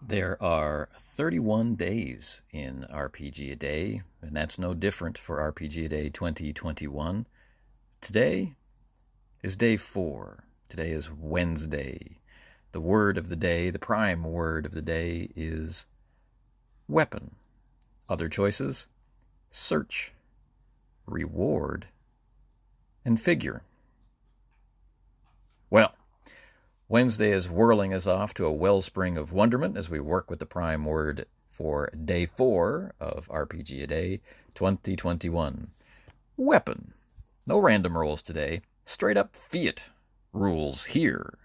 There are 31 days in RPG a Day, and that's no different for RPG a Day 2021. Today is day 4. Today is Wednesday. The word of the day, the prime word of the day, is weapon. Other choices: search, reward, and figure. Well, Wednesday is whirling us off to a wellspring of wonderment as we work with the prime word for day 4 of RPG a Day 2021. Weapon. No random rolls today. Straight up fiat rules here.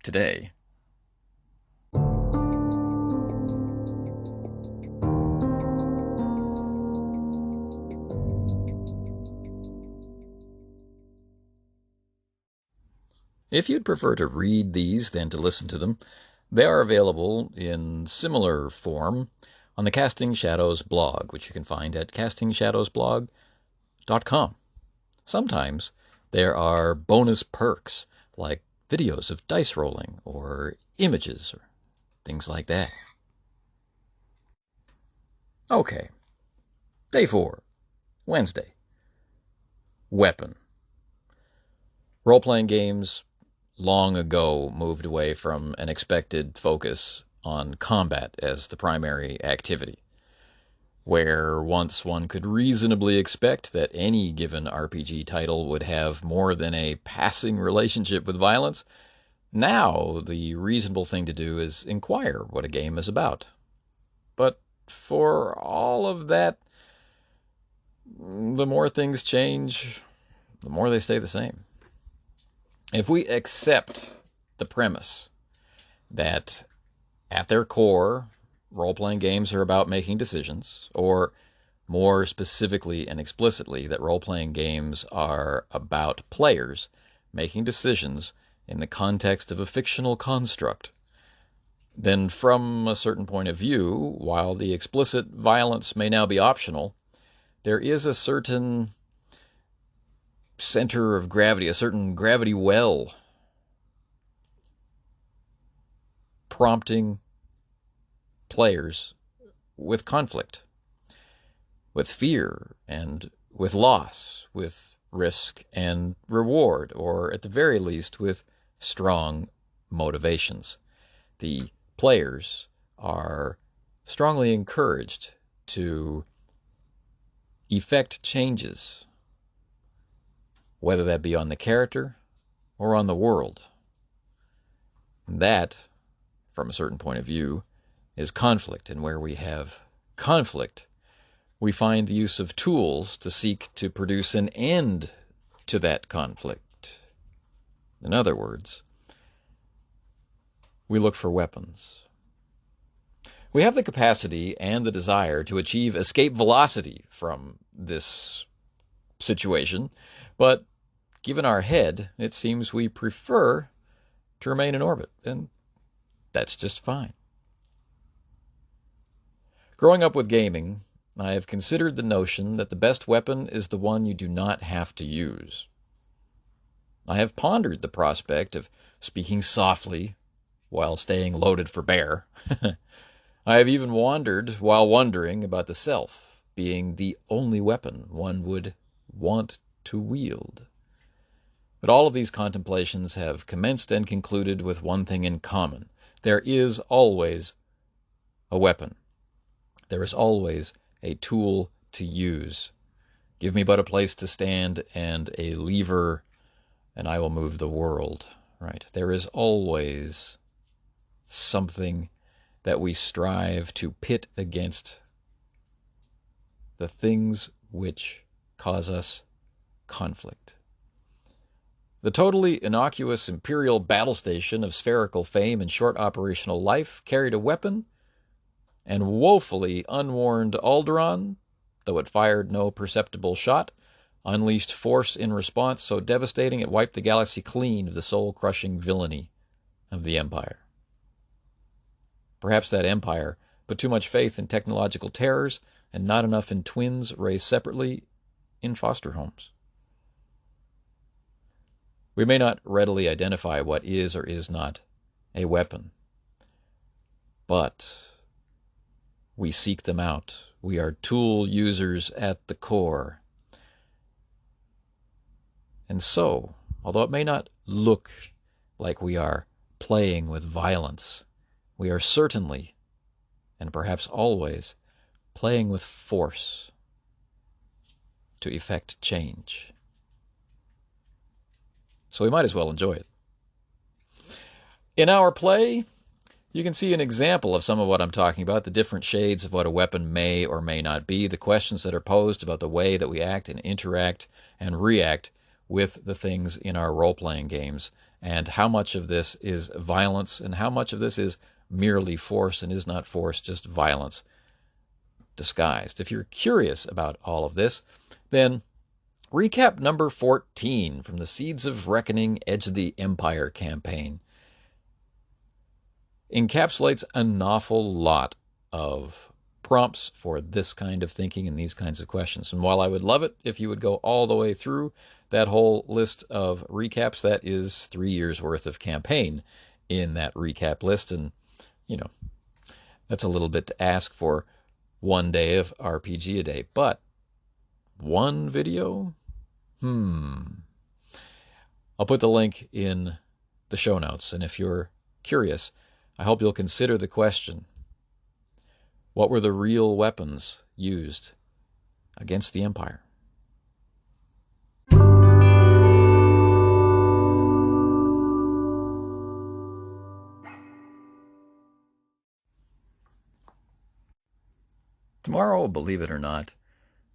Today. If you'd prefer to read these than to listen to them, they are available in similar form on the Casting Shadows blog, which you can find at castingshadowsblog.com. Sometimes there are bonus perks, like videos of dice rolling or images or things like that. Okay, day 4, Wednesday. Weapon. Role-playing games long ago moved away from an expected focus on combat as the primary activity. Where once one could reasonably expect that any given RPG title would have more than a passing relationship with violence, now the reasonable thing to do is inquire what a game is about. But for all of that, the more things change, the more they stay the same. If we accept the premise that at their core, role-playing games are about making decisions, or more specifically and explicitly, that role-playing games are about players making decisions in the context of a fictional construct, then from a certain point of view, while the explicit violence may now be optional, there is a certain center of gravity, a certain gravity well, prompting players with conflict, with fear, and with loss, with risk and reward, or at the very least with strong motivations. The players are strongly encouraged to effect changes, whether that be on the character or on the world. That, from a certain point of view, is conflict, and where we have conflict, we find the use of tools to seek to produce an end to that conflict. In other words, we look for weapons. We have the capacity and the desire to achieve escape velocity from this situation, but given our head, it seems we prefer to remain in orbit, and that's just fine. Growing up with gaming, I have considered the notion that the best weapon is the one you do not have to use. I have pondered the prospect of speaking softly while staying loaded for bear. I have even wondered while wondering about the self being the only weapon one would want to wield. But all of these contemplations have commenced and concluded with one thing in common. There is always a weapon. There is always a tool to use. Give me but a place to stand and a lever, and I will move the world. Right? There is always something that we strive to pit against the things which cause us conflict. The totally innocuous Imperial battle station of spherical fame and short operational life carried a weapon, and woefully unwarned Alderaan, though it fired no perceptible shot, unleashed force in response so devastating it wiped the galaxy clean of the soul-crushing villainy of the Empire. Perhaps that Empire put too much faith in technological terrors and not enough in twins raised separately in foster homes. We may not readily identify what is or is not a weapon, but we seek them out. We are tool users at the core. And so, although it may not look like we are playing with violence, we are certainly, and perhaps always, playing with force to effect change. So we might as well enjoy it. In our play, you can see an example of some of what I'm talking about, the different shades of what a weapon may or may not be, the questions that are posed about the way that we act and interact and react with the things in our role-playing games, and how much of this is violence and how much of this is merely force and is not force, just violence disguised. If you're curious about all of this, then recap number 14 from the Seeds of Reckoning Edge of the Empire campaign encapsulates an awful lot of prompts for this kind of thinking and these kinds of questions. And while I would love it if you would go all the way through that whole list of recaps, that is 3 years worth of campaign in that recap list. And, that's a little bit to ask for one day of RPG a day. But one video? I'll put the link in the show notes. And if you're curious, I hope you'll consider the question: what were the real weapons used against the Empire? Tomorrow, believe it or not,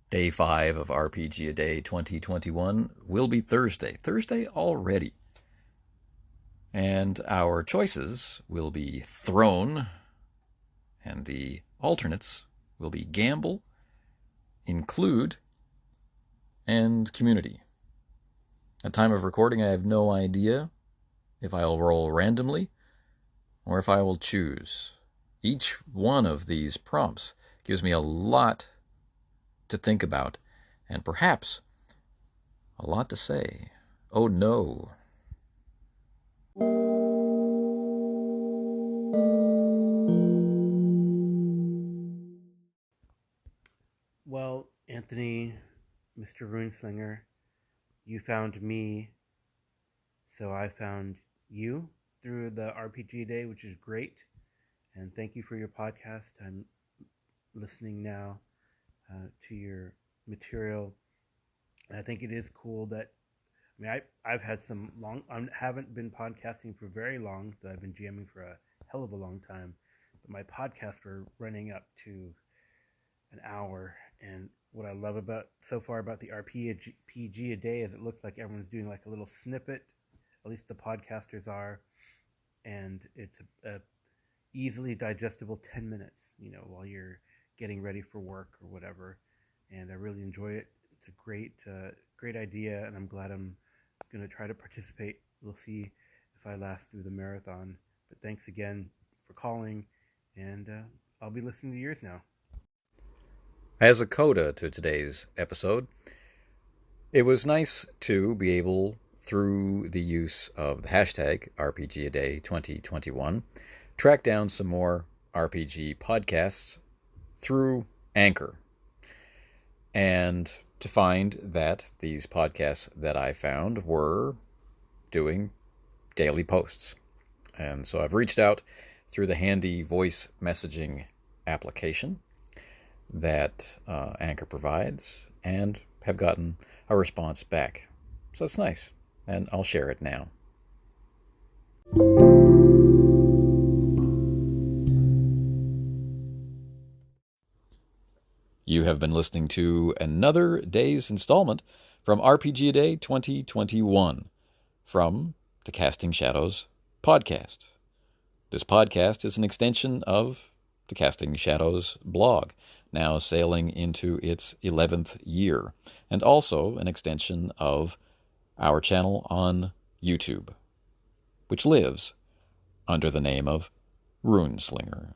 day 5 of RPG A Day 2021 will be Thursday. Thursday already. And our choices will be Throne, and the alternates will be Gamble, Include, and Community. At time of recording, I have no idea if I will roll randomly or if I will choose. Each one of these prompts gives me a lot to think about, and perhaps a lot to say. Oh no. Well, Anthony, Mr. Runeslinger, you found me, so I found you through the RPG Day, which is great. And thank you for your podcast. I'm listening now to your material. And I think it is cool that, I've had some long, I haven't been podcasting for very long, though I've been jamming for a hell of a long time. But my podcasts were running up to an hour. And what I love so far about the RPG a day is it looks like everyone's doing like a little snippet, at least the podcasters are, and it's a easily digestible 10 minutes, while you're getting ready for work or whatever. And I really enjoy it. It's a great idea, and I'm glad I'm going to try to participate. We'll see if I last through the marathon. But thanks again for calling, and I'll be listening to yours now. As a coda to today's episode, it was nice to be able, through the use of the hashtag RPGAday 2021, track down some more RPG podcasts through Anchor, and to find that these podcasts that I found were doing daily posts. And so I've reached out through the handy voice messaging application that Anchor provides and have gotten a response back. So it's nice, and I'll share it now. You have been listening to another day's installment from RPG A Day 2021 from the Casting Shadows podcast. This podcast is an extension of the Casting Shadows blog, now sailing into its 11th year, and also an extension of our channel on YouTube, which lives under the name of Runeslinger.